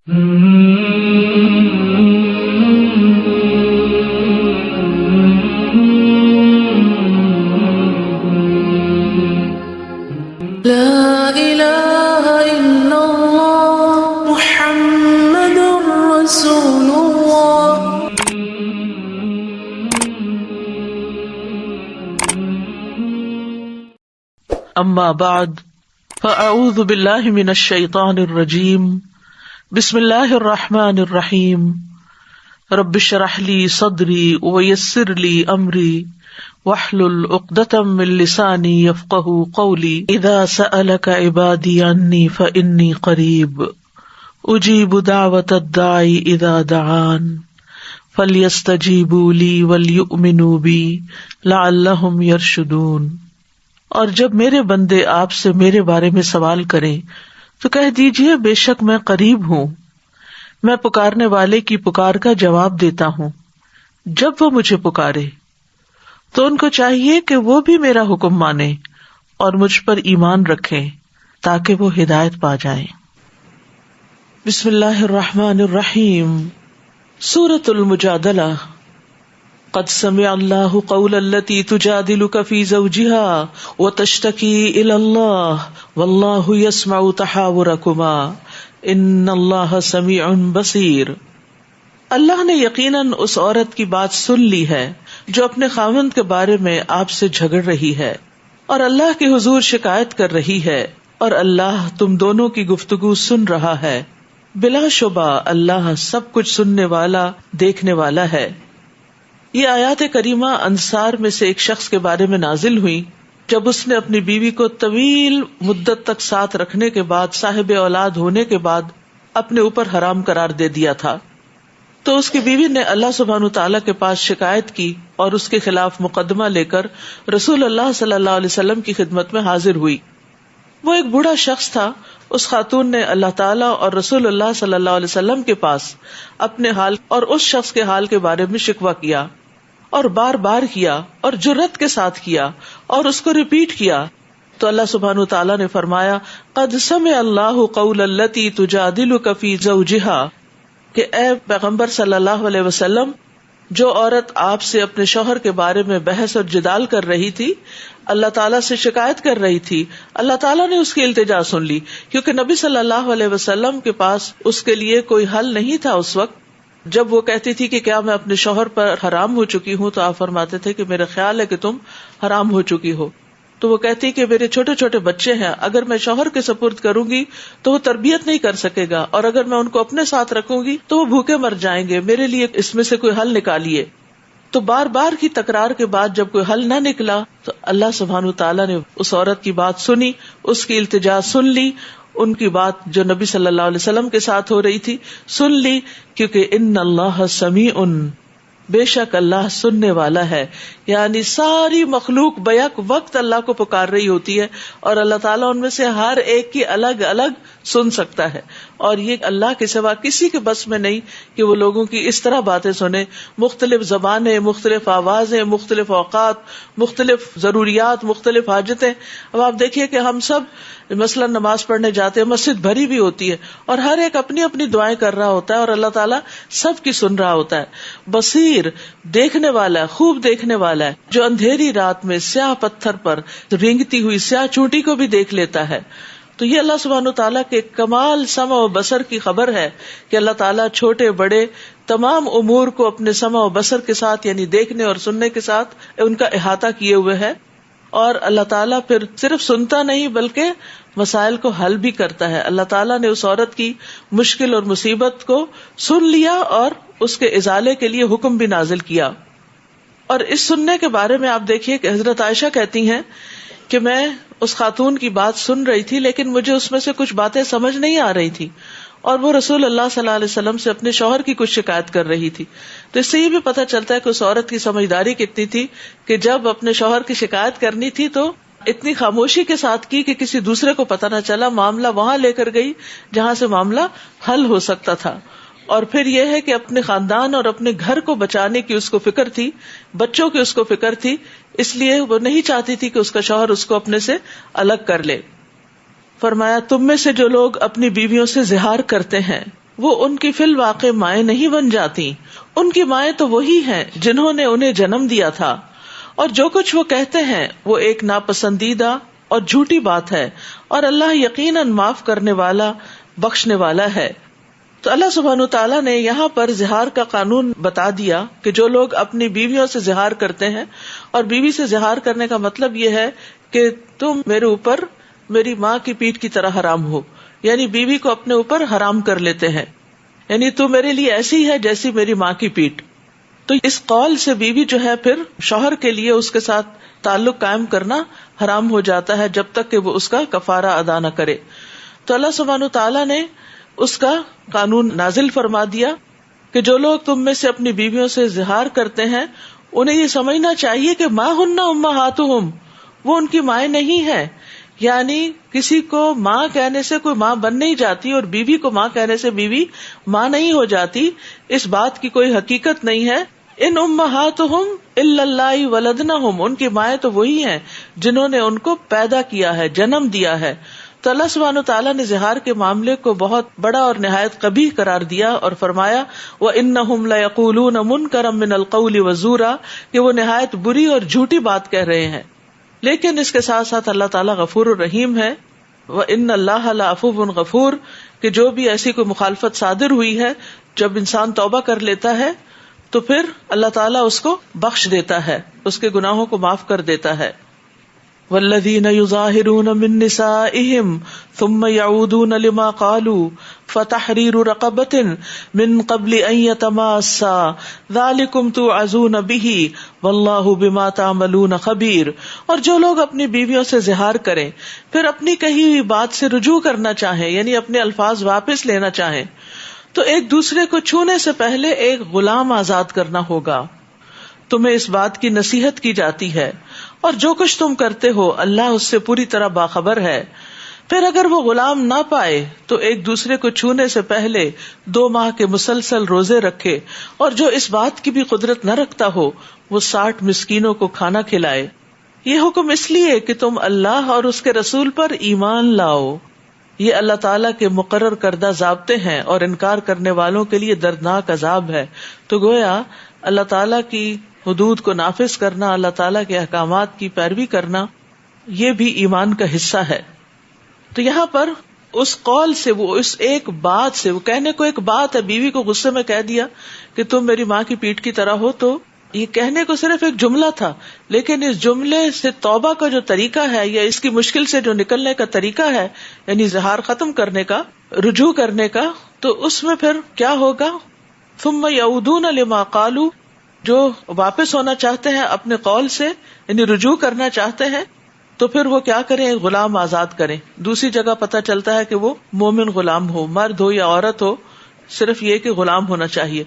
لا الہ الا اللہ محمد رسول اللہ. اما بعد فاعوذ باللہ من الشیطان الرجیم. بسم اللہ الرحمن الرحیم. رب اشرح لی صدری ویسر لی امری واحلل عقدۃ من لسانی یفقہوا قولی. اذا سألک عبادی عنی فانی قریب اجیب دعوۃ الداعی اذا دعان فلیستجیبوا لی ولیؤمنوا بی لعلہم یرشدون. اور جب میرے بندے آپ سے میرے بارے میں سوال کریں تو کہہ دیجئے بے شک میں قریب ہوں، میں پکارنے والے کی پکار کا جواب دیتا ہوں. جب وہ مجھے پکارے تو ان کو چاہیے کہ وہ بھی میرا حکم مانیں اور مجھ پر ایمان رکھیں تاکہ وہ ہدایت پا جائیں. بسم اللہ الرحمن الرحیم. سورۃ المجادلہ. قد سمع اللہ قول التی تجادلک فی زوجها وتشتکی الی اللہ واللہ یسمع تحاورکما ان اللہ سمیع بصیر. اللہ نے یقیناً اس عورت کی بات سن لی ہے جو اپنے خاوند کے بارے میں آپ سے جھگڑ رہی ہے اور اللہ کے حضور شکایت کر رہی ہے، اور اللہ تم دونوں کی گفتگو سن رہا ہے. بلا شبہ اللہ سب کچھ سننے والا دیکھنے والا ہے. یہ آیات کریمہ انصار میں سے ایک شخص کے بارے میں نازل ہوئی جب اس نے اپنی بیوی کو طویل مدت تک ساتھ رکھنے کے بعد صاحب اولاد ہونے کے بعد اپنے اوپر حرام قرار دے دیا تھا. تو اس کی بیوی نے اللہ سبحانہ تعالیٰ کے پاس شکایت کی اور اس کے خلاف مقدمہ لے کر رسول اللہ صلی اللہ علیہ وسلم کی خدمت میں حاضر ہوئی. وہ ایک بوڑھا شخص تھا. اس خاتون نے اللہ تعالیٰ اور رسول اللہ صلی اللہ علیہ وسلم کے پاس اپنے حال اور اس شخص کے حال کے بارے میں شکوہ کیا، اور بار بار کیا اور جرأت کے ساتھ کیا اور اس کو ریپیٹ کیا. تو اللہ سبحانہ تعالیٰ نے فرمایا قد سمع اللہ قول التی تجادلک فی زوجہا، کہ اے پیغمبر صلی اللہ علیہ وسلم، جو عورت آپ سے اپنے شوہر کے بارے میں بحث اور جدال کر رہی تھی، اللہ تعالیٰ سے شکایت کر رہی تھی، اللہ تعالیٰ نے اس کی التجا سن لی، کیونکہ نبی صلی اللہ علیہ وسلم کے پاس اس کے لیے کوئی حل نہیں تھا. اس وقت جب وہ کہتی تھی کہ کیا میں اپنے شوہر پر حرام ہو چکی ہوں، تو آپ فرماتے تھے کہ میرا خیال ہے کہ تم حرام ہو چکی ہو. تو وہ کہتی کہ میرے چھوٹے چھوٹے بچے ہیں، اگر میں شوہر کے سپرد کروں گی تو وہ تربیت نہیں کر سکے گا، اور اگر میں ان کو اپنے ساتھ رکھوں گی تو وہ بھوکے مر جائیں گے، میرے لیے اس میں سے کوئی حل نکالیے. تو بار بار کی تکرار کے بعد جب کوئی حل نہ نکلا تو اللہ سبحانہ تعالیٰ نے اس عورت کی بات سنی، اس کی التجا سن لی، ان کی بات جو نبی صلی اللہ علیہ وسلم کے ساتھ ہو رہی تھی سن لی، کیونکہ ان اللہ سمیع، بے شک اللہ سننے والا ہے. یعنی ساری مخلوق بیک وقت اللہ کو پکار رہی ہوتی ہے، اور اللہ تعالیٰ ان میں سے ہر ایک کی الگ الگ سن سکتا ہے. اور یہ اللہ کے سوا کسی کے بس میں نہیں کہ وہ لوگوں کی اس طرح باتیں سنے. مختلف زبانیں، مختلف آوازیں، مختلف اوقات، مختلف ضروریات، مختلف حاجتیں. اب آپ دیکھیے کہ ہم سب مثلا نماز پڑھنے جاتے ہیں، مسجد بھری بھی ہوتی ہے اور ہر ایک اپنی اپنی دعائیں کر رہا ہوتا ہے، اور اللہ تعالیٰ سب کی سن رہا ہوتا ہے. بصیر، دیکھنے والا ہے، خوب دیکھنے والا ہے، جو اندھیری رات میں سیاہ پتھر پر رینگتی ہوئی سیاہ چونٹی کو بھی دیکھ لیتا ہے. تو یہ اللہ سبحانہ تعالیٰ کے کمال سمع و بصر کی خبر ہے کہ اللہ تعالیٰ چھوٹے بڑے تمام امور کو اپنے سمع و بصر کے ساتھ، یعنی دیکھنے اور سننے کے ساتھ ان کا احاطہ کیے ہوئے ہے. اور اللہ تعالیٰ پھر صرف سنتا نہیں بلکہ مسائل کو حل بھی کرتا ہے. اللہ تعالیٰ نے اس عورت کی مشکل اور مصیبت کو سن لیا اور اس کے ازالے کے لیے حکم بھی نازل کیا. اور اس سننے کے بارے میں آپ دیکھیے کہ حضرت عائشہ کہتی ہیں کہ میں اس خاتون کی بات سن رہی تھی، لیکن مجھے اس میں سے کچھ باتیں سمجھ نہیں آ رہی تھی، اور وہ رسول اللہ صلی اللہ علیہ وسلم سے اپنے شوہر کی کچھ شکایت کر رہی تھی. تو اس سے یہ بھی پتہ چلتا ہے کہ اس عورت کی سمجھداری کتنی تھی کہ جب اپنے شوہر کی شکایت کرنی تھی تو اتنی خاموشی کے ساتھ کی کہ کسی دوسرے کو پتہ نہ چلا، معاملہ وہاں لے کر گئی جہاں سے معاملہ حل ہو سکتا تھا. اور پھر یہ ہے کہ اپنے خاندان اور اپنے گھر کو بچانے کی اس کو فکر تھی، بچوں کی اس کو فکر تھی، اس لیے وہ نہیں چاہتی تھی کہ اس کا شوہر اس کو اپنے سے الگ کر لے. فرمایا تم میں سے جو لوگ اپنی بیویوں سے زہار کرتے ہیں وہ ان کی فی الواقع مائیں نہیں بن جاتی، ان کی مائیں تو وہی ہیں جنہوں نے انہیں جنم دیا تھا، اور جو کچھ وہ کہتے ہیں وہ ایک ناپسندیدہ اور جھوٹی بات ہے، اور اللہ یقیناً معاف کرنے والا بخشنے والا ہے۔ تو اللہ سبحانہ تعالیٰ نے یہاں پر زہار کا قانون بتا دیا کہ جو لوگ اپنی بیویوں سے زہار کرتے ہیں، اور بیوی سے زہار کرنے کا مطلب یہ ہے کہ تم میرے اوپر میری ماں کی پیٹھ کی طرح حرام ہو، یعنی بیوی کو اپنے اوپر حرام کر لیتے ہیں، یعنی تو میرے لیے ایسی ہے جیسی میری ماں کی پیٹھ۔ تو اس قول سے بیوی جو ہے پھر شوہر کے لیے اس کے ساتھ تعلق قائم کرنا حرام ہو جاتا ہے جب تک کہ وہ اس کا کفارہ ادا نہ کرے۔ تو اللہ سبحانہ تعالیٰ نے اس کا قانون نازل فرما دیا کہ جو لوگ تم میں سے اپنی بیویوں سے زہار کرتے ہیں انہیں یہ سمجھنا چاہیے کہ ما ہن امہاتہم، وہ ان کی مائیں نہیں ہے، یعنی کسی کو ماں کہنے سے کوئی ماں بن نہیں جاتی، اور بیوی کو ماں کہنے سے بیوی ماں نہیں ہو جاتی، اس بات کی کوئی حقیقت نہیں ہے۔ ان امہاتہم الا اللہ ولدنہم، ان کی مائیں تو وہی ہیں جنہوں نے ان کو پیدا کیا ہے، جنم دیا ہے۔ تو اللہ سبحانہ تعالیٰ نے زہار کے معاملے کو بہت بڑا اور نہایت قبیح قرار دیا اور فرمایا وَإِنَّهُمْ لَيَقُولُونَ مُنْكَرًا مِنَ الْقَوْلِ وَزُورًا، کہ وہ نہایت بری اور جھوٹی بات کہہ رہے ہیں، لیکن اس کے ساتھ ساتھ اللہ تعالیٰ غفور الرحیم ہے۔ وَإِنَّ اللَّهَ لَعَفُوٌّ غَفُورٌ، کہ جو بھی ایسی کوئی مخالفت صادر ہوئی ہے، جب انسان توبہ کر لیتا ہے تو پھر اللہ تعالیٰ اس کو بخش دیتا ہے، اس کے گناہوں کو معاف کر دیتا ہے۔ والذین یظاہرون من نسائہم ثم یعودون لما قالوا فتحریر رقبۃ من قبل ان یتماسا ذلکم توعظون بہ واللہ بما تعملون خبیر، اور جو لوگ اپنی بیویوں سے زہار کریں پھر اپنی کہی ہوئی بات سے رجوع کرنا چاہیں، یعنی اپنے الفاظ واپس لینا چاہیں، تو ایک دوسرے کو چھونے سے پہلے ایک غلام آزاد کرنا ہوگا۔ تمہیں اس بات کی نصیحت کی جاتی ہے، اور جو کچھ تم کرتے ہو اللہ اس سے پوری طرح باخبر ہے۔ پھر اگر وہ غلام نہ پائے تو ایک دوسرے کو چھونے سے پہلے 2 ماہ کے مسلسل روزے رکھے، اور جو اس بات کی بھی قدرت نہ رکھتا ہو وہ 60 مسکینوں کو کھانا کھلائے۔ یہ حکم اس لیے کہ تم اللہ اور اس کے رسول پر ایمان لاؤ، یہ اللہ تعالیٰ کے مقرر کردہ ضابطے ہیں، اور انکار کرنے والوں کے لیے دردناک عذاب ہے۔ تو گویا اللہ تعالیٰ کی حدود کو نافذ کرنا، اللہ تعالیٰ کے احکامات کی پیروی کرنا، یہ بھی ایمان کا حصہ ہے۔ تو یہاں پر اس قول سے، وہ اس ایک بات سے، وہ کہنے کو ایک بات ہے، بیوی کو غصے میں کہہ دیا کہ تم میری ماں کی پیٹھ کی طرح ہو، تو یہ کہنے کو صرف ایک جملہ تھا، لیکن اس جملے سے توبہ کا جو طریقہ ہے، یا اس کی مشکل سے جو نکلنے کا طریقہ ہے، یعنی زہار ختم کرنے کا، رجوع کرنے کا، تو اس میں پھر کیا ہوگا؟ ثم یعودون لما قالوا، جو واپس ہونا چاہتے ہیں اپنے قول سے، یعنی رجوع کرنا چاہتے ہیں، تو پھر وہ کیا کریں؟ غلام آزاد کریں۔ دوسری جگہ پتہ چلتا ہے کہ وہ مومن غلام ہو، مرد ہو یا عورت ہو، صرف یہ کہ غلام ہونا چاہیے۔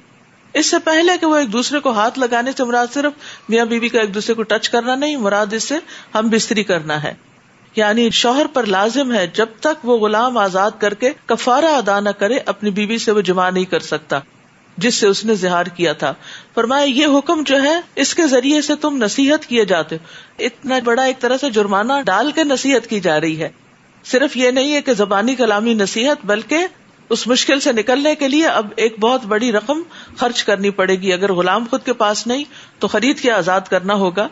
اس سے پہلے کہ وہ ایک دوسرے کو ہاتھ لگانے سے مراد صرف میاں بیوی کا ایک دوسرے کو ٹچ کرنا نہیں، مراد اس سے ہم بستری کرنا ہے، یعنی شوہر پر لازم ہے جب تک وہ غلام آزاد کر کے کفارہ ادا نہ کرے اپنی بیوی سے وہ جماع نہیں کر سکتا جس سے اس نے زہار کیا تھا۔ فرمایا یہ حکم جو ہے اس کے ذریعے سے تم نصیحت کیے جاتے ہو، اتنا بڑا ایک طرح سے جرمانہ ڈال کے نصیحت کی جا رہی ہے۔ صرف یہ نہیں ہے کہ زبانی کلامی نصیحت، بلکہ اس مشکل سے نکلنے کے لیے اب ایک بہت بڑی رقم خرچ کرنی پڑے گی۔ اگر غلام خود کے پاس نہیں تو خرید کے آزاد کرنا ہوگا۔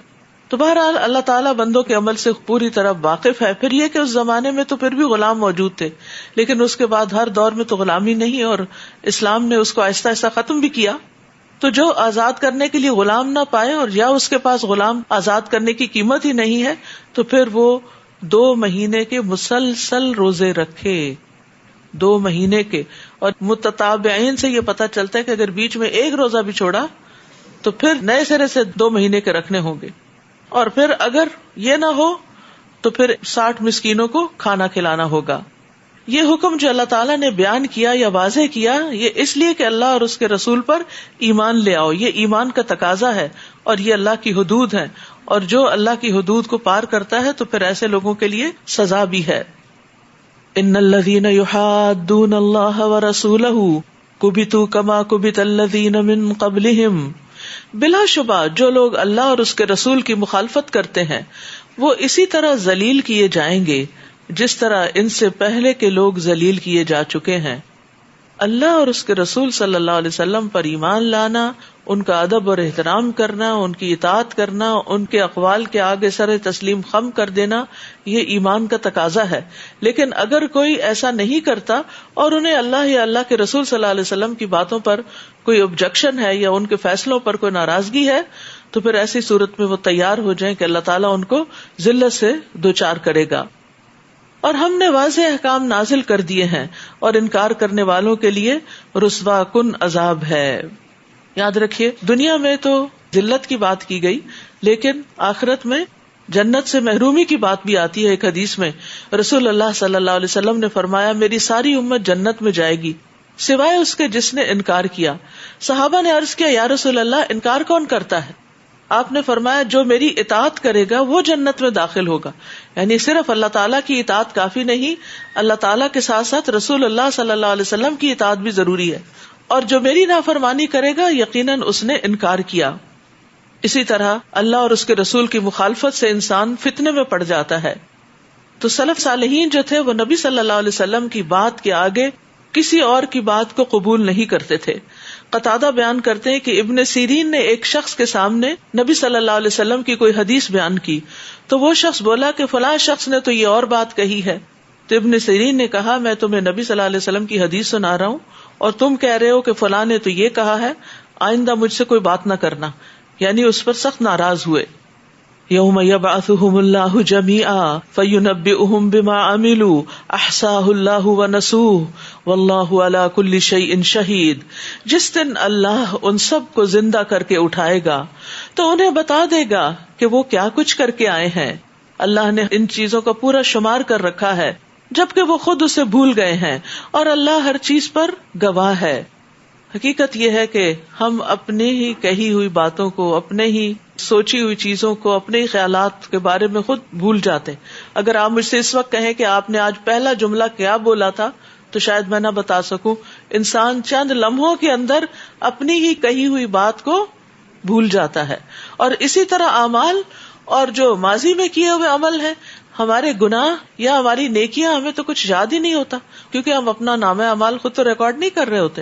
تو بہرحال اللہ تعالیٰ بندوں کے عمل سے پوری طرح واقف ہے۔ پھر یہ کہ اس زمانے میں تو پھر بھی غلام موجود تھے، لیکن اس کے بعد ہر دور میں تو غلامی نہیں، اور اسلام نے اس کو آہستہ آہستہ ختم بھی کیا۔ تو جو آزاد کرنے کے لیے غلام نہ پائے، اور یا اس کے پاس غلام آزاد کرنے کی قیمت ہی نہیں ہے، تو پھر وہ 2 مہینے کے مسلسل روزے رکھے، 2 مہینے کے۔ اور متتابعین سے یہ پتا چلتا ہے کہ اگر بیچ میں ایک روزہ بھی چھوڑا تو پھر نئے سرے سے 2 مہینے کے رکھنے ہوں گے، اور پھر اگر یہ نہ ہو تو پھر 60 مسکینوں کو کھانا کھلانا ہوگا۔ یہ حکم جو اللہ تعالیٰ نے بیان کیا یا واضح کیا، یہ اس لیے کہ اللہ اور اس کے رسول پر ایمان لے آؤ، یہ ایمان کا تقاضا ہے، اور یہ اللہ کی حدود ہیں، اور جو اللہ کی حدود کو پار کرتا ہے تو پھر ایسے لوگوں کے لیے سزا بھی ہے۔ ان الذین یحادون اللہ ورسولہ کبتوا کما کبت الذین من قبلہم، بلا شبہ جو لوگ اللہ اور اس کے رسول کی مخالفت کرتے ہیں وہ اسی طرح ذلیل کیے جائیں گے جس طرح ان سے پہلے کے لوگ ذلیل کیے جا چکے ہیں۔ اللہ اور اس کے رسول صلی اللہ علیہ وسلم پر ایمان لانا، ان کا ادب اور احترام کرنا، ان کی اطاعت کرنا، ان کے اقوال کے آگے سر تسلیم خم کر دینا، یہ ایمان کا تقاضا ہے. لیکن اگر کوئی ایسا نہیں کرتا اور انہیں اللہ یا اللہ کے رسول صلی اللہ علیہ وسلم کی باتوں پر کوئی آبجیکشن ہے یا ان کے فیصلوں پر کوئی ناراضگی ہے، تو پھر ایسی صورت میں وہ تیار ہو جائیں کہ اللہ تعالیٰ ان کو ذلت سے دوچار کرے گا. اور ہم نے واضح احکام نازل کر دیے ہیں اور انکار کرنے والوں کے لیے رسوا کن عذاب ہے. یاد رکھیے دنیا میں تو ذلت کی بات کی گئی، لیکن آخرت میں جنت سے محرومی کی بات بھی آتی ہے. ایک حدیث میں رسول اللہ صلی اللہ علیہ وسلم نے فرمایا، میری ساری امت جنت میں جائے گی سوائے اس کے جس نے انکار کیا. صحابہ نے عرض کیا، یا رسول اللہ انکار کون کرتا ہے؟ آپ نے فرمایا، جو میری اطاعت کرے گا وہ جنت میں داخل ہوگا. یعنی صرف اللہ تعالیٰ کی اطاعت کافی نہیں، اللہ تعالیٰ کے ساتھ ساتھ رسول اللہ صلی اللہ علیہ وسلم کی اطاعت بھی ضروری ہے. اور جو میری نافرمانی کرے گا یقیناً اس نے انکار کیا. اسی طرح اللہ اور اس کے رسول کی مخالفت سے انسان فتنے میں پڑ جاتا ہے. تو سلف صالحین جو تھے وہ نبی صلی اللہ علیہ وسلم کی بات کے آگے کسی اور کی بات کو قبول نہیں کرتے تھے. قتادہ بیان کرتے ہیں کہ ابن سیرین نے ایک شخص کے سامنے نبی صلی اللہ علیہ وسلم کی کوئی حدیث بیان کی تو وہ شخص بولا کہ فلاں شخص نے تو یہ اور بات کہی ہے. تو ابن سیرین نے کہا، میں تمہیں نبی صلی اللہ علیہ وسلم کی حدیث سنا رہا ہوں اور تم کہہ رہے ہو کہ فلاں نے تو یہ کہا ہے، آئندہ مجھ سے کوئی بات نہ کرنا. یعنی اس پر سخت ناراض ہوئے. یوم یبعثہم اللہ جمیعا فینبئہم بما عملوا احصاہ اللہ ونسوہ واللہ علی کل شیء شہید. جس دن اللہ ان سب کو زندہ کر کے اٹھائے گا تو انہیں بتا دے گا کہ وہ کیا کچھ کر کے آئے ہیں. اللہ نے ان چیزوں کا پورا شمار کر رکھا ہے جبکہ وہ خود اسے بھول گئے ہیں، اور اللہ ہر چیز پر گواہ ہے. حقیقت یہ ہے کہ ہم اپنے ہی کہی ہوئی باتوں کو، اپنے ہی سوچی ہوئی چیزوں کو، اپنے ہی خیالات کے بارے میں خود بھول جاتے ہیں. اگر آپ مجھ سے اس وقت کہیں کہ آپ نے آج پہلا جملہ کیا بولا تھا تو شاید میں نہ بتا سکوں. انسان چند لمحوں کے اندر اپنی ہی کہی ہوئی بات کو بھول جاتا ہے. اور اسی طرح اعمال اور جو ماضی میں کیے ہوئے عمل ہیں، ہمارے گناہ یا ہماری نیکیاں، ہمیں تو کچھ یاد ہی نہیں ہوتا کیونکہ ہم اپنا نامہ اعمال خود تو ریکارڈ نہیں کر رہے ہوتے.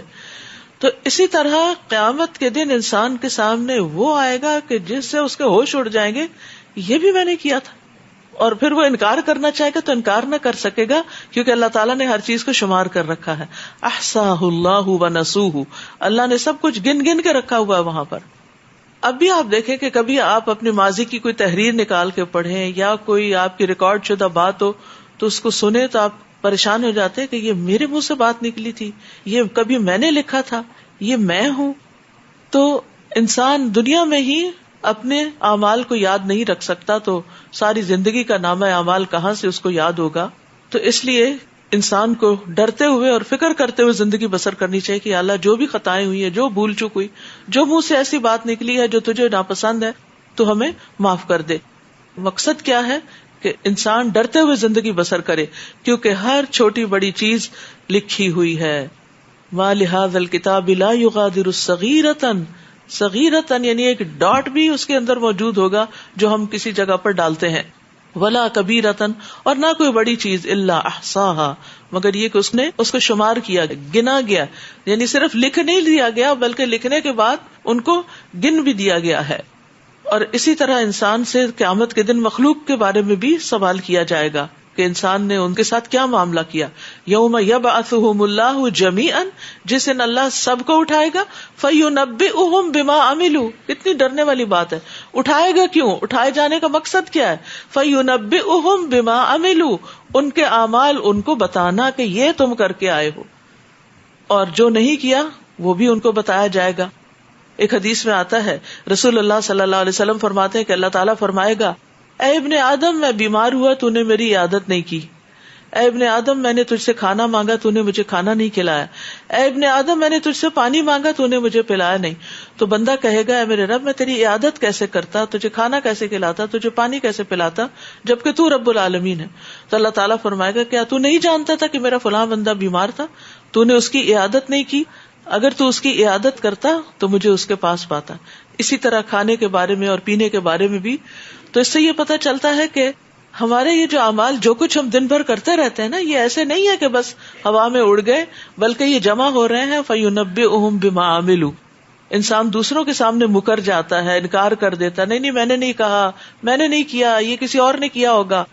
تو اسی طرح قیامت کے دن انسان کے سامنے وہ آئے گا کہ جس سے اس کے ہوش اڑ جائیں گے، یہ بھی میں نے کیا تھا. اور پھر وہ انکار کرنا چاہے گا تو انکار نہ کر سکے گا کیونکہ اللہ تعالیٰ نے ہر چیز کو شمار کر رکھا ہے. احصاہ اللہ ونسوہ، اللہ نے سب کچھ گن گن کے رکھا ہوا ہے وہاں پر. اب بھی آپ دیکھیں کہ کبھی آپ اپنی ماضی کی کوئی تحریر نکال کے پڑھیں یا کوئی آپ کی ریکارڈ شدہ بات ہو تو اس کو سنیں تو آپ پریشان ہو جاتے ہیں کہ یہ میرے منہ سے بات نکلی تھی، یہ کبھی میں نے لکھا تھا، یہ میں ہوں. تو انسان دنیا میں ہی اپنے اعمال کو یاد نہیں رکھ سکتا تو ساری زندگی کا نامہ اعمال کہاں سے اس کو یاد ہوگا. تو اس لیے انسان کو ڈرتے ہوئے اور فکر کرتے ہوئے زندگی بسر کرنی چاہیے کہ اللہ جو بھی خطائیں ہوئی ہیں، جو بھول چک ہوئی، جو منہ سے ایسی بات نکلی ہے جو تجھے ناپسند ہے تو ہمیں معاف کر دے. مقصد کیا ہے کہ انسان ڈرتے ہوئے زندگی بسر کرے کیونکہ ہر چھوٹی بڑی چیز لکھی ہوئی ہے. ما لہذا الکتاب لا یغادر صغیرۃ، صغیرۃ یعنی ایک ڈاٹ بھی اس کے اندر موجود ہوگا جو ہم کسی جگہ پر ڈالتے ہیں، ولا کبیرۃ اور نہ کوئی بڑی چیز، الا احصاها مگر یہ کہ اس نے اس کو شمار کیا، گنا گیا. یعنی صرف لکھ نہیں دیا گیا بلکہ لکھنے کے بعد ان کو گن بھی دیا گیا ہے. اور اسی طرح انسان سے قیامت کے دن مخلوق کے بارے میں بھی سوال کیا جائے گا کہ انسان نے ان کے ساتھ کیا معاملہ کیا. یوم یبعثہم اللہ جمیعا، جس دن اللہ سب کو اٹھائے گا، فینبئہم بما عملوا. کتنی ڈرنے والی بات ہے. اٹھائے گا کیوں؟ اٹھائے جانے کا مقصد کیا ہے؟ فینبئہم بما عملوا، ان کے اعمال ان کو بتانا کہ یہ تم کر کے آئے ہو، اور جو نہیں کیا وہ بھی ان کو بتایا جائے گا. ایک حدیث میں آتا ہے رسول اللہ صلی اللہ علیہ وسلم فرماتے ہیں کہ اللہ تعالیٰ فرمائے گا، اے ابن آدم میں بیمار ہوا تو نے میری عیادت نہیں کی. اے ابن آدم میں نے تجھ سے کھانا مانگا تو نے مجھے کھانا نہیں کھلایا. اے ابن آدم میں نے تجھ سے پانی مانگا تو نے مجھے پلایا نہیں. تو بندہ کہے گا، اے میرے رب میں تیری عیادت کیسے کرتا، تجھے کھانا کیسے کھلاتا، تجھے پانی کیسے پلاتا جبکہ تو رب العالمین ہے. تو اللہ تعالیٰ فرمائے گا، کیا تو نہیں جانتا تھا کہ میرا فلاں بندہ بیمار تھا، تو نے اس کی عیادت نہیں کی؟ اگر تو اس کی عیادت کرتا تو مجھے اس کے پاس پاتا. اسی طرح کھانے کے بارے میں اور پینے کے بارے میں بھی. تو اس سے یہ پتہ چلتا ہے کہ ہمارے یہ جو اعمال جو کچھ ہم دن بھر کرتے رہتے ہیں نا، یہ ایسے نہیں ہے کہ بس ہوا میں اڑ گئے، بلکہ یہ جمع ہو رہے ہیں. فَيُنَبِّئُهُم بِمَا عَمِلُوا. انسان دوسروں کے سامنے مکر جاتا ہے، انکار کر دیتا، نہیں میں نے نہیں کہا، میں نے نہیں کیا، یہ کسی اور نے کیا ہوگا.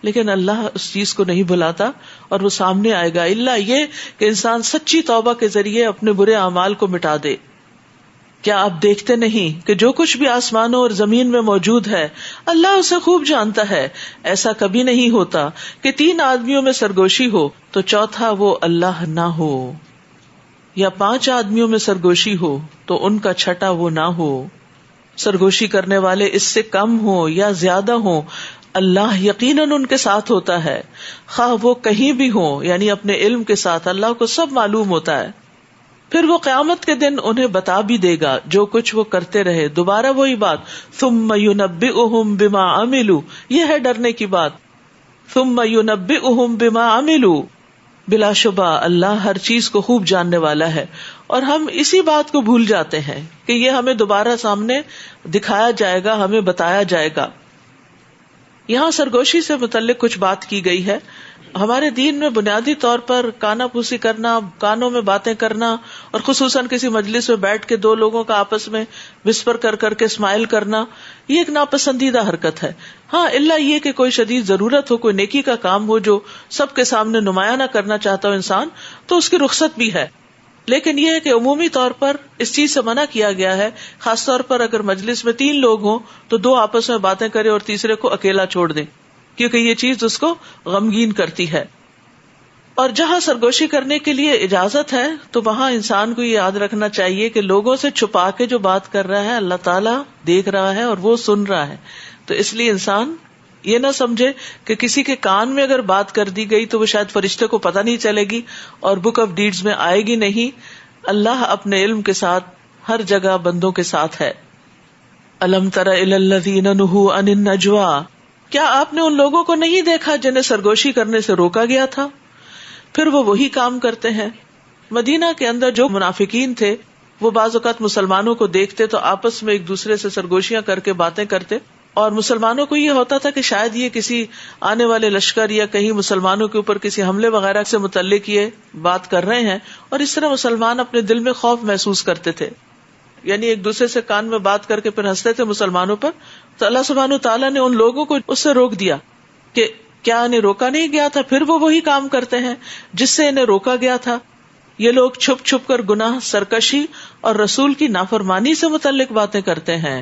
لیکن اللہ اس چیز کو نہیں بلاتا اور وہ سامنے آئے گا، الا یہ کہ انسان سچی توبہ کے ذریعے اپنے برے اعمال کو مٹا دے. کیا آپ دیکھتے نہیں کہ جو کچھ بھی آسمانوں اور زمین میں موجود ہے اللہ اسے خوب جانتا ہے. ایسا کبھی نہیں ہوتا کہ 3 آدمیوں میں سرگوشی ہو تو چوتھا وہ اللہ نہ ہو، یا 5 آدمیوں میں سرگوشی ہو تو ان کا چھٹا وہ نہ ہو. سرگوشی کرنے والے اس سے کم ہو یا زیادہ ہو، اللہ یقیناً ان کے ساتھ ہوتا ہے، خواہ وہ کہیں بھی ہو، یعنی اپنے علم کے ساتھ. اللہ کو سب معلوم ہوتا ہے. پھر وہ قیامت کے دن انہیں بتا بھی دے گا جو کچھ وہ کرتے رہے. دوبارہ وہی بات، ثم ينبئهم بما عملوا، یہ ہے ڈرنے کی بات. ثم ينبئهم بما عملوا، بلا شبہ اللہ ہر چیز کو خوب جاننے والا ہے. اور ہم اسی بات کو بھول جاتے ہیں کہ یہ ہمیں دوبارہ سامنے دکھایا جائے گا، ہمیں بتایا جائے گا. یہاں سرگوشی سے متعلق کچھ بات کی گئی ہے. ہمارے دین میں بنیادی طور پر کانا پوسی کرنا، کانوں میں باتیں کرنا، اور خصوصاً کسی مجلس میں بیٹھ کے 2 لوگوں کا آپس میں وسپر کر کے اسمائل کرنا، یہ ایک ناپسندیدہ حرکت ہے. ہاں الا یہ کہ کوئی شدید ضرورت ہو، کوئی نیکی کا کام ہو جو سب کے سامنے نمایاں نہ کرنا چاہتا ہو انسان، تو اس کی رخصت بھی ہے. لیکن یہ ہے کہ عمومی طور پر اس چیز سے منع کیا گیا ہے. خاص طور پر اگر مجلس میں 3 لوگ ہوں تو 2 آپس میں باتیں کرے اور تیسرے کو اکیلا چھوڑ دیں، کیونکہ یہ چیز اس کو غمگین کرتی ہے. اور جہاں سرگوشی کرنے کے لیے اجازت ہے تو وہاں انسان کو یہ یاد رکھنا چاہیے کہ لوگوں سے چھپا کے جو بات کر رہا ہے اللہ تعالیٰ دیکھ رہا ہے اور وہ سن رہا ہے. تو اس لیے انسان یہ نہ سمجھے کہ کسی کے کان میں اگر بات کر دی گئی تو وہ شاید فرشتے کو پتہ نہیں چلے گی اور بک آف ڈیڈز میں آئے گی نہیں. اللہ اپنے علم کے ساتھ ہر جگہ بندوں کے ساتھ ہے. الم تر الی الذین نہوا عن النجوی، کیا آپ نے ان لوگوں کو نہیں دیکھا جنہیں سرگوشی کرنے سے روکا گیا تھا، پھر وہ وہی کام کرتے ہیں. مدینہ کے اندر جو منافقین تھے وہ بعض اوقات مسلمانوں کو دیکھتے تو آپس میں ایک دوسرے سے سرگوشیاں کر کے باتیں کرتے، اور مسلمانوں کو یہ ہوتا تھا کہ شاید یہ کسی آنے والے لشکر یا کہیں مسلمانوں کے اوپر کسی حملے وغیرہ سے متعلق یہ بات کر رہے ہیں، اور اس طرح مسلمان اپنے دل میں خوف محسوس کرتے تھے. یعنی ایک دوسرے سے کان میں بات کر کے پھر ہنستے تھے مسلمانوں پر. تو اللہ سبحانہ تعالیٰ نے ان لوگوں کو اس سے روک دیا کہ کیا انہیں روکا نہیں گیا تھا، پھر وہ وہی کام کرتے ہیں جس سے انہیں روکا گیا تھا. یہ لوگ چھپ چھپ کر گناہ، سرکشی اور رسول کی نافرمانی سے متعلق باتیں کرتے ہیں.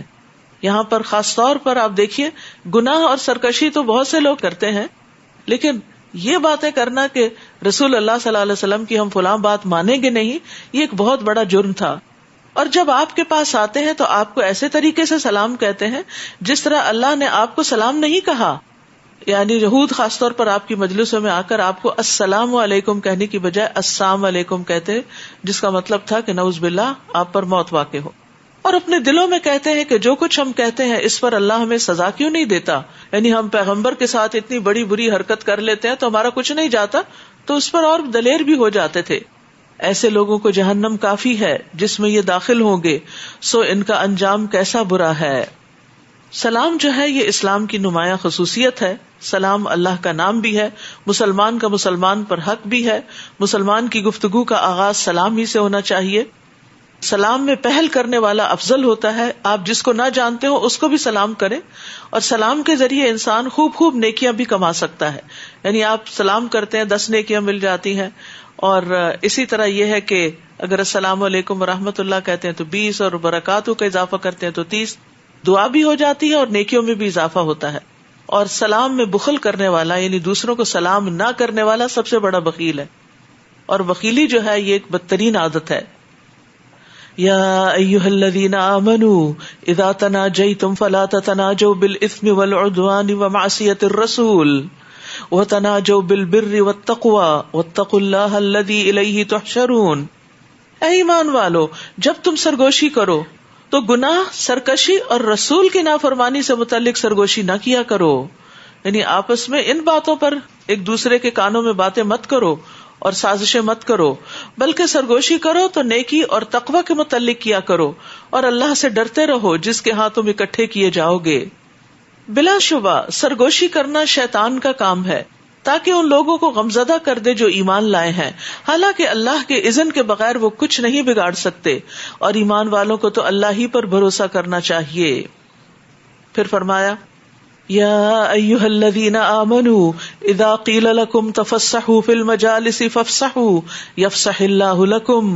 یہاں پر خاص طور پر آپ دیکھیے گناہ اور سرکشی تو بہت سے لوگ کرتے ہیں، لیکن یہ باتیں کرنا کہ رسول اللہ صلی اللہ علیہ وسلم کی ہم فلاں بات مانیں گے نہیں، یہ ایک بہت بڑا جرم تھا. اور جب آپ کے پاس آتے ہیں تو آپ کو ایسے طریقے سے سلام کہتے ہیں جس طرح اللہ نے آپ کو سلام نہیں کہا. یعنی یہود خاص طور پر آپ کی مجلسوں میں آ کر آپ کو السلام علیکم کہنے کی بجائے السلام علیکم کہتے، جس کا مطلب تھا کہ نعوذ باللہ آپ پر موت واقع ہو. اور اپنے دلوں میں کہتے ہیں کہ جو کچھ ہم کہتے ہیں اس پر اللہ ہمیں سزا کیوں نہیں دیتا. یعنی ہم پیغمبر کے ساتھ اتنی بڑی بری حرکت کر لیتے ہیں تو ہمارا کچھ نہیں جاتا، تو اس پر اور دلیر بھی ہو جاتے تھے. ایسے لوگوں کو جہنم کافی ہے جس میں یہ داخل ہوں گے، سو ان کا انجام کیسا برا ہے. سلام جو ہے یہ اسلام کی نمایاں خصوصیت ہے. سلام اللہ کا نام بھی ہے، مسلمان کا مسلمان پر حق بھی ہے. مسلمان کی گفتگو کا آغاز سلام ہی سے ہونا چاہیے. سلام میں پہل کرنے والا افضل ہوتا ہے. آپ جس کو نہ جانتے ہو اس کو بھی سلام کریں، اور سلام کے ذریعے انسان خوب نیکیاں بھی کما سکتا ہے. یعنی آپ سلام کرتے ہیں 10 نیکیاں مل جاتی ہیں. اور اسی طرح یہ ہے کہ اگر السلام علیکم ورحمۃ اللہ کہتے ہیں تو 20، اور برکاتہ کا اضافہ کرتے ہیں تو 30. دعا بھی ہو جاتی ہے اور نیکیوں میں بھی اضافہ ہوتا ہے. اور سلام میں بخل کرنے والا یعنی دوسروں کو سلام نہ کرنے والا سب سے بڑا بخیل ہے. اور بخیلی جو ہے یہ ایک بدترین عادت ہے. یا ایھا الذین آمنوا اذا تناجیتم فلا تتناجوا بالاثم والعدوان ومعصیۃ الرسول وتناجوا بالبر والتقوى واتقوا اللہ الذی الیہ تحشرون. اے ایمان والو، جب تم سرگوشی کرو تو گناہ، سرکشی اور رسول کی نافرمانی سے متعلق سرگوشی نہ کیا کرو. یعنی آپس میں ان باتوں پر ایک دوسرے کے کانوں میں باتیں مت کرو اور سازشیں مت کرو، بلکہ سرگوشی کرو تو نیکی اور تقوی کے متعلق کیا کرو، اور اللہ سے ڈرتے رہو جس کے ہاں تم اکٹھے کیے جاؤ گے. بلا شبہ سرگوشی کرنا شیطان کا کام ہے تاکہ ان لوگوں کو غمزدہ کر دے جو ایمان لائے ہیں، حالانکہ اللہ کے اذن کے بغیر وہ کچھ نہیں بگاڑ سکتے، اور ایمان والوں کو تو اللہ ہی پر بھروسہ کرنا چاہیے۔ پھر فرمایا یا ایھا الذین آمنوا اذا قیل لکم تفسحوا فی المجالس فافسحوا یفسح اللہ لکم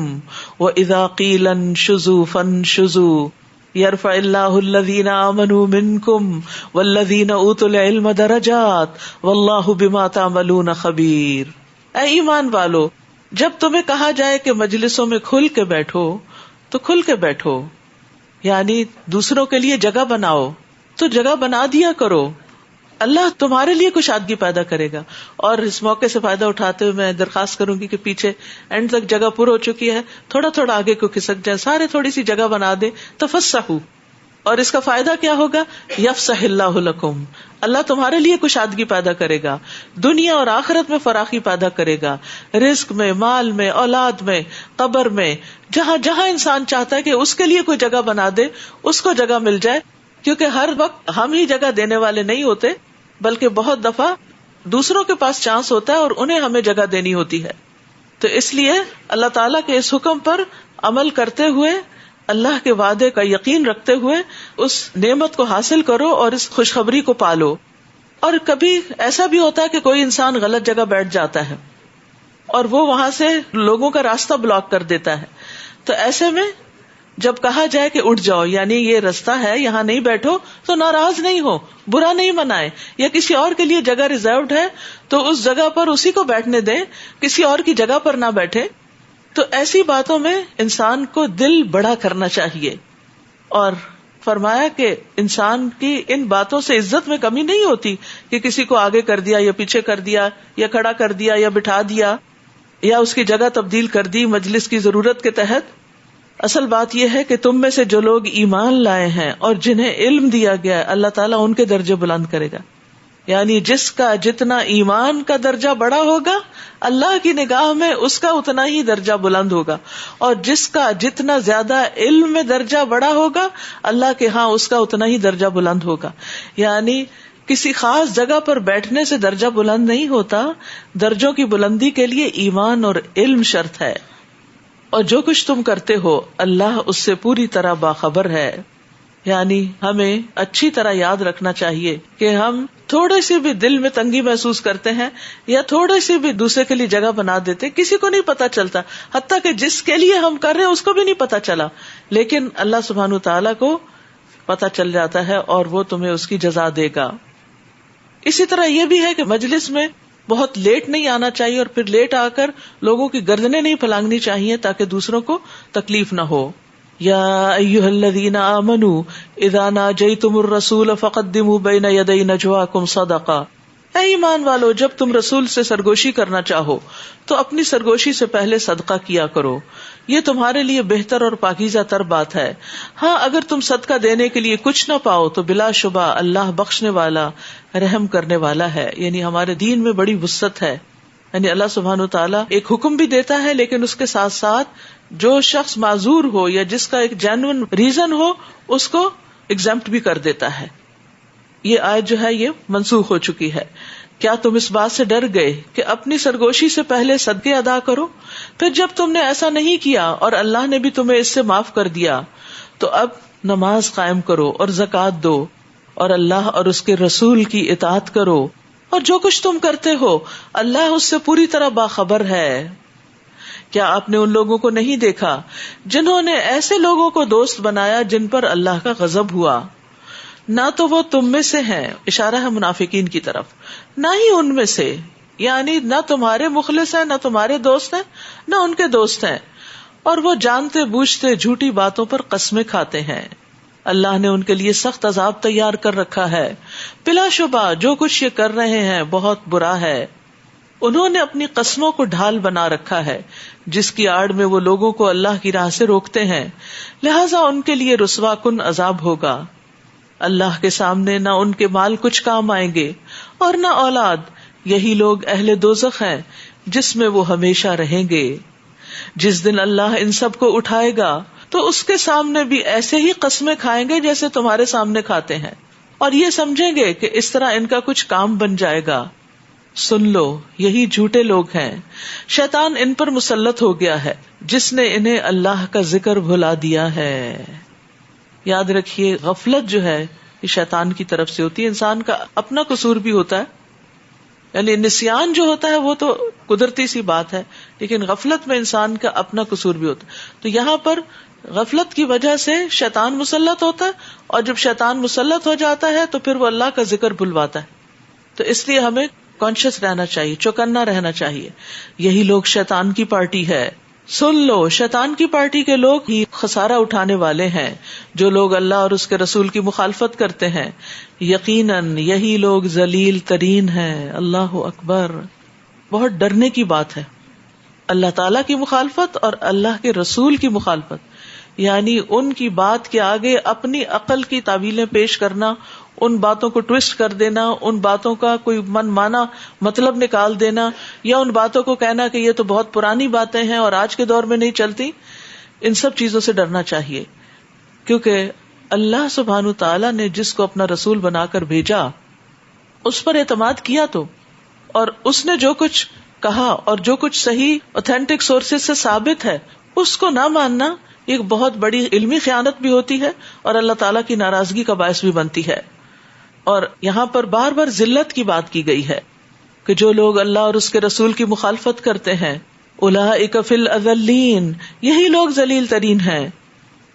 واذا قیل انشزوا فانشزوا یرفع اللہ الذین آمنوا منکم والذین اوتوا العلم درجات واللہ بما تعملون خبیر۔ اے ایمان والو، جب تمہیں کہا جائے کہ مجلسوں میں کھل کے بیٹھو تو کھل کے بیٹھو، یعنی دوسروں کے لیے جگہ بناؤ تو جگہ بنا دیا کرو، اللہ تمہارے لیے کشادگی پیدا کرے گا۔ اور اس موقع سے فائدہ اٹھاتے ہوئے میں درخواست کروں گی کہ پیچھے اینڈ تک جگہ پر ہو چکی ہے، تھوڑا تھوڑا آگے کو کھسک جائے، سارے تھوڑی سی جگہ بنا دے، تفسحوا۔ اور اس کا فائدہ کیا ہوگا؟ یفسح اللہ لکم، اللہ تمہارے لیے کشادگی پیدا کرے گا، دنیا اور آخرت میں فراخی پیدا کرے گا، رزق میں، مال میں، اولاد میں، قبر میں، جہاں جہاں انسان چاہتا ہے کہ اس کے لیے کوئی جگہ بنا دے اس کو جگہ مل جائے، کیونکہ ہر وقت ہم ہی جگہ دینے والے نہیں ہوتے، بلکہ بہت دفعہ دوسروں کے پاس چانس ہوتا ہے اور انہیں ہمیں جگہ دینی ہوتی ہے۔ تو اس لیے اللہ تعالیٰ کے اس حکم پر عمل کرتے ہوئے، اللہ کے وعدے کا یقین رکھتے ہوئے اس نعمت کو حاصل کرو اور اس خوشخبری کو پالو۔ اور کبھی ایسا بھی ہوتا ہے کہ کوئی انسان غلط جگہ بیٹھ جاتا ہے اور وہ وہاں سے لوگوں کا راستہ بلاک کر دیتا ہے، تو ایسے میں جب کہا جائے کہ اٹھ جاؤ، یعنی یہ راستہ ہے یہاں نہیں بیٹھو، تو ناراض نہیں ہو، برا نہیں منائے، یا کسی اور کے لیے جگہ ریزروڈ ہے تو اس جگہ پر اسی کو بیٹھنے دیں، کسی اور کی جگہ پر نہ بیٹھے۔ تو ایسی باتوں میں انسان کو دل بڑا کرنا چاہیے، اور فرمایا کہ انسان کی ان باتوں سے عزت میں کمی نہیں ہوتی کہ کسی کو آگے کر دیا یا پیچھے کر دیا یا کھڑا کر دیا یا بٹھا دیا یا اس کی جگہ تبدیل کر دی مجلس کی ضرورت کے تحت۔ اصل بات یہ ہے کہ تم میں سے جو لوگ ایمان لائے ہیں اور جنہیں علم دیا گیا ہے، اللہ تعالیٰ ان کے درجے بلند کرے گا، یعنی جس کا جتنا ایمان کا درجہ بڑا ہوگا اللہ کی نگاہ میں اس کا اتنا ہی درجہ بلند ہوگا، اور جس کا جتنا زیادہ علم میں درجہ بڑا ہوگا اللہ کے ہاں اس کا اتنا ہی درجہ بلند ہوگا۔ یعنی کسی خاص جگہ پر بیٹھنے سے درجہ بلند نہیں ہوتا، درجوں کی بلندی کے لیے ایمان اور علم شرط ہے، اور جو کچھ تم کرتے ہو اللہ اس سے پوری طرح باخبر ہے۔ یعنی ہمیں اچھی طرح یاد رکھنا چاہیے کہ ہم تھوڑے سی بھی دل میں تنگی محسوس کرتے ہیں یا تھوڑے سی بھی دوسرے کے لیے جگہ بنا دیتے، کسی کو نہیں پتا چلتا، حتیٰ کہ جس کے لیے ہم کر رہے ہیں اس کو بھی نہیں پتا چلا، لیکن اللہ سبحانہ تعالیٰ کو پتا چل جاتا ہے اور وہ تمہیں اس کی جزا دے گا۔ اسی طرح یہ بھی ہے کہ مجلس میں بہت لیٹ نہیں آنا چاہیے، اور پھر لیٹ آ کر لوگوں کی گردنیں نہیں پھلانگنی چاہیے تاکہ دوسروں کو تکلیف نہ ہو۔ یا ایھا الذین آمنوا اذا ناجیتم الرسول فقدموا بین یدی نجواکم صدقہ، اے ایمان والو جب تم رسول سے سرگوشی کرنا چاہو تو اپنی سرگوشی سے پہلے صدقہ کیا کرو، یہ تمہارے لیے بہتر اور پاکیزہ تر بات ہے۔ ہاں اگر تم صدقہ دینے کے لیے کچھ نہ پاؤ تو بلا شبہ اللہ بخشنے والا رحم کرنے والا ہے، یعنی ہمارے دین میں بڑی وسعت ہے، یعنی اللہ سبحانہ تعالیٰ ایک حکم بھی دیتا ہے لیکن اس کے ساتھ ساتھ جو شخص معذور ہو یا جس کا ایک جینوئن ریزن ہو اس کو ایگزمپٹ بھی کر دیتا ہے۔ یہ آیت جو ہے یہ منسوخ ہو چکی ہے۔ کیا تم اس بات سے ڈر گئے کہ اپنی سرگوشی سے پہلے صدقے ادا کرو؟ پھر جب تم نے ایسا نہیں کیا اور اللہ نے بھی تمہیں اس سے معاف کر دیا تو اب نماز قائم کرو اور زکوٰۃ دو اور اللہ اور اس کے رسول کی اطاعت کرو، اور جو کچھ تم کرتے ہو اللہ اس سے پوری طرح باخبر ہے۔ کیا آپ نے ان لوگوں کو نہیں دیکھا جنہوں نے ایسے لوگوں کو دوست بنایا جن پر اللہ کا غضب ہوا؟ نہ تو وہ تم میں سے ہیں، اشارہ ہے منافقین کی طرف، نہ ہی ان میں سے، یعنی نہ تمہارے مخلص ہیں، نہ تمہارے دوست ہیں، نہ ان کے دوست ہیں، اور وہ جانتے بوجھتے جھوٹی باتوں پر قسمیں کھاتے ہیں۔ اللہ نے ان کے لیے سخت عذاب تیار کر رکھا ہے، بلا شبہ جو کچھ یہ کر رہے ہیں بہت برا ہے۔ انہوں نے اپنی قسموں کو ڈھال بنا رکھا ہے جس کی آڑ میں وہ لوگوں کو اللہ کی راہ سے روکتے ہیں، لہذا ان کے لیے رسوا کن عذاب ہوگا۔ اللہ کے سامنے نہ ان کے مال کچھ کام آئیں گے اور نہ اولاد، یہی لوگ اہل دوزخ ہیں جس میں وہ ہمیشہ رہیں گے۔ جس دن اللہ ان سب کو اٹھائے گا تو اس کے سامنے بھی ایسے ہی قسمیں کھائیں گے جیسے تمہارے سامنے کھاتے ہیں، اور یہ سمجھیں گے کہ اس طرح ان کا کچھ کام بن جائے گا. سن لو یہی جھوٹے لوگ ہیں. شیطان ان پر مسلط ہو گیا ہے جس نے انہیں اللہ کا ذکر بھلا دیا ہے. یاد رکھیے غفلت جو ہے یہ شیطان کی طرف سے ہوتی ہے. انسان کا اپنا قصور بھی ہوتا ہے, یعنی نسیان جو ہوتا ہے وہ تو قدرتی سی بات ہے, لیکن غفلت میں انسان کا اپنا قصور بھی ہوتا ہے. تو یہاں پر غفلت کی وجہ سے شیطان مسلط ہوتا ہے, اور جب شیطان مسلط ہو جاتا ہے تو پھر وہ اللہ کا ذکر بھلواتا ہے. تو اس لیے ہمیں کانشیس رہنا چاہیے, چوکنا رہنا چاہیے. یہی لوگ شیطان کی پارٹی ہے. سن لو شیطان کی پارٹی کے لوگ ہی خسارہ اٹھانے والے ہیں, جو لوگ اللہ اور اس کے رسول کی مخالفت کرتے ہیں. یقیناً یہی لوگ ذلیل ترین ہیں. اللہ اکبر, بہت ڈرنے کی بات ہے. اللہ تعالیٰ کی مخالفت اور اللہ کے رسول کی مخالفت, یعنی ان کی بات کے آگے اپنی عقل کی تعویلیں پیش کرنا, ان باتوں کو ٹویسٹ کر دینا, ان باتوں کا کوئی من مانا مطلب نکال دینا, یا ان باتوں کو کہنا کہ یہ تو بہت پرانی باتیں ہیں اور آج کے دور میں نہیں چلتی. ان سب چیزوں سے ڈرنا چاہیے, کیونکہ اللہ سبحانہ تعالیٰ نے جس کو اپنا رسول بنا کر بھیجا اس پر اعتماد کیا تو, اور اس نے جو کچھ کہا اور جو کچھ صحیح اوتھینٹک سورسز سے ثابت ہے اس کو نہ ماننا ایک بہت بڑی علمی خیانت بھی ہوتی ہے اور اللہ تعالیٰ کی ناراضگی کا باعث بھی بنتی ہے. اور یہاں پر بار بار ذلت کی بات کی گئی ہے کہ جو لوگ اللہ اور اس کے رسول کی مخالفت کرتے ہیں اولئک فی الاذلین, یہی لوگ ذلیل ترین ہیں.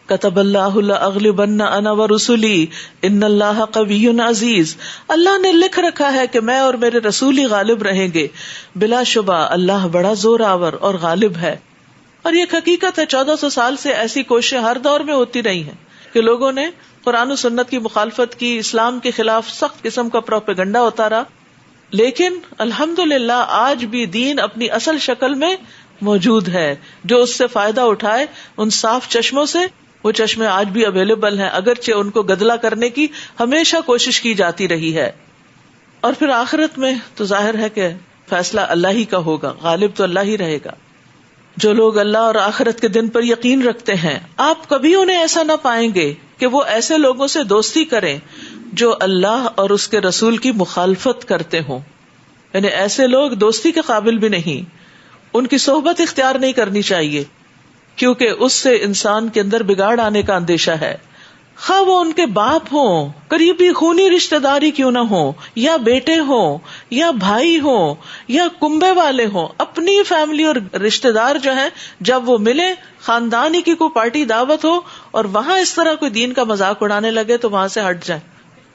کتب اللہ لاغلبن انا ورسلی ان اللہ قوی عزیز, اللہ نے لکھ رکھا ہے کہ میں اور میرے رسول ہی غالب رہیں گے. بلا شبہ اللہ بڑا زور آور اور غالب ہے. اور یہ حقیقت ہے, 1400 سال سے ایسی کوششیں ہر دور میں ہوتی رہی ہیں کہ لوگوں نے قرآن و سنت کی مخالفت کی, اسلام کے خلاف سخت قسم کا پروپیگنڈا ہوتا رہا, لیکن الحمدللہ آج بھی دین اپنی اصل شکل میں موجود ہے. جو اس سے فائدہ اٹھائے ان صاف چشموں سے, وہ چشمے آج بھی اویلیبل ہیں, اگرچہ ان کو گدلا کرنے کی ہمیشہ کوشش کی جاتی رہی ہے. اور پھر آخرت میں تو ظاہر ہے کہ فیصلہ اللہ ہی کا ہوگا, غالب تو اللہ ہی رہے گا. جو لوگ اللہ اور آخرت کے دن پر یقین رکھتے ہیں آپ کبھی انہیں ایسا نہ پائیں گے کہ وہ ایسے لوگوں سے دوستی کریں جو اللہ اور اس کے رسول کی مخالفت کرتے ہوں. یعنی ایسے لوگ دوستی کے قابل بھی نہیں, ان کی صحبت اختیار نہیں کرنی چاہیے, کیونکہ اس سے انسان کے اندر بگاڑ آنے کا اندیشہ ہے. خواہ وہ ان کے باپ ہوں, قریبی خونی رشتہ داری کیوں نہ ہو, یا بیٹے ہوں, یا بھائی ہوں, یا کنبے والے ہوں, اپنی فیملی اور رشتہ دار جو ہیں جب وہ ملے, خاندانی کی کوئی پارٹی دعوت ہو اور وہاں اس طرح کوئی دین کا مذاق اڑانے لگے تو وہاں سے ہٹ جائیں,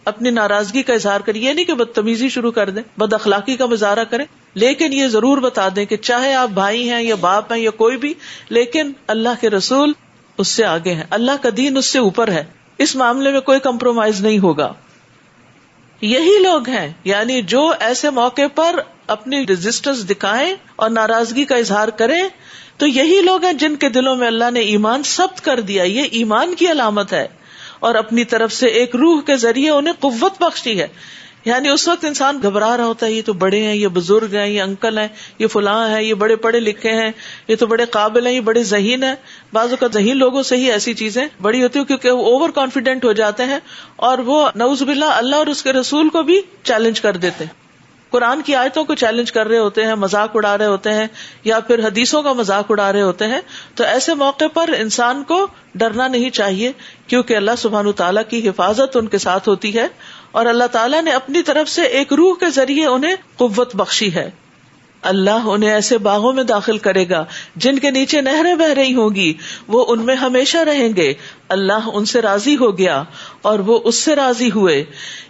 اپنی ناراضگی کا اظہار کریں. یہ نہیں کہ بدتمیزی شروع کر دیں, بد اخلاقی کا مظاہرہ کریں, لیکن یہ ضرور بتا دیں کہ چاہے آپ بھائی ہیں یا باپ ہیں یا کوئی بھی, لیکن اللہ کے رسول اس سے آگے ہیں, اللہ کا دین اس سے اوپر ہے, اس معاملے میں کوئی کمپرومائز نہیں ہوگا. یہی لوگ ہیں یعنی جو ایسے موقع پر اپنی ریزسٹنس دکھائیں اور ناراضگی کا اظہار کریں, تو یہی لوگ ہیں جن کے دلوں میں اللہ نے ایمان ثبت کر دیا. یہ ایمان کی علامت ہے, اور اپنی طرف سے ایک روح کے ذریعے انہیں قوت بخشی ہے. یعنی اس وقت انسان گھبرا رہا ہوتا ہے, یہ تو بڑے ہیں, یہ بزرگ ہیں, یہ انکل ہیں, یہ فلاں ہیں, یہ بڑے پڑھے لکھے ہیں, یہ تو بڑے قابل ہیں, یہ بڑے ذہین ہیں. بعض اوقات ذہین لوگوں سے ہی ایسی چیزیں بڑی ہوتی ہیں کیونکہ وہ اوور کانفیڈنٹ ہو جاتے ہیں اور وہ نعوذ باللہ اللہ اور اس کے رسول کو بھی چیلنج کر دیتے ہیں, قرآن کی آیتوں کو چیلنج کر رہے ہوتے ہیں, مذاق اڑا رہے ہوتے ہیں, یا پھر حدیثوں کا مذاق اڑا رہے ہوتے ہیں. تو ایسے موقع پر انسان کو ڈرنا نہیں چاہیے, کیونکہ اللہ سبحانہ تعالیٰ کی حفاظت ان کے ساتھ ہوتی ہے, اور اللہ تعالیٰ نے اپنی طرف سے ایک روح کے ذریعے انہیں قوت بخشی ہے. اللہ انہیں ایسے باغوں میں داخل کرے گا جن کے نیچے نہریں بہ رہی ہوں گی, وہ ان میں ہمیشہ رہیں گے. اللہ ان سے راضی ہو گیا اور وہ اس سے راضی ہوئے.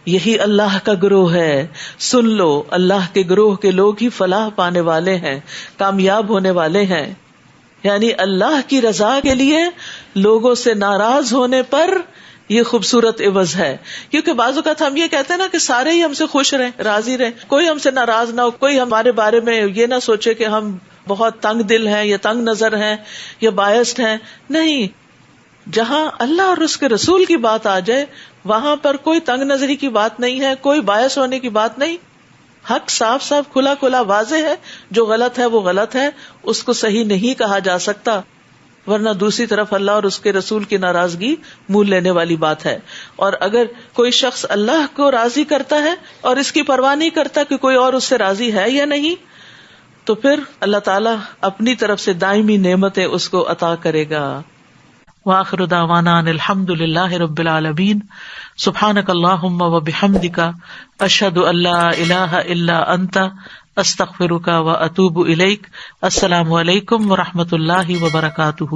یہی اللہ کا گروہ ہے. سن لو اللہ کے گروہ کے لوگ ہی فلاح پانے والے ہیں, کامیاب ہونے والے ہیں. یعنی اللہ کی رضا کے لیے لوگوں سے ناراض ہونے پر یہ خوبصورت عوض ہے. کیونکہ بعض اوقات ہم یہ کہتے ہیں نا کہ سارے ہی ہم سے خوش رہیں, راضی رہیں, کوئی ہم سے ناراض نہ ہو, کوئی ہمارے بارے میں یہ نہ سوچے کہ ہم بہت تنگ دل ہیں یا تنگ نظر ہیں یا بائسڈ ہیں. نہیں, جہاں اللہ اور اس کے رسول کی بات آ جائے وہاں پر کوئی تنگ نظری کی بات نہیں ہے, کوئی باعث ہونے کی بات نہیں. حق صاف صاف کھلا کھلا واضح ہے, جو غلط ہے وہ غلط ہے, اس کو صحیح نہیں کہا جا سکتا. ورنہ دوسری طرف اللہ اور اس کے رسول کی ناراضگی مول لینے والی بات ہے. اور اگر کوئی شخص اللہ کو راضی کرتا ہے اور اس کی پرواہ نہیں کرتا کہ کوئی اور اس سے راضی ہے یا نہیں، تو پھر اللہ تعالیٰ اپنی طرف سے دائمی نعمتیں اس کو عطا کرے گا. وآخر دعوانا ان الحمد للہ رب العالمین. سبحانک اللہم وبحمدک، اشہد ان لا الہ الا انت، استغفرک واتوب الیک. السلام علیکم ورحمۃ اللہ وبرکاتہ.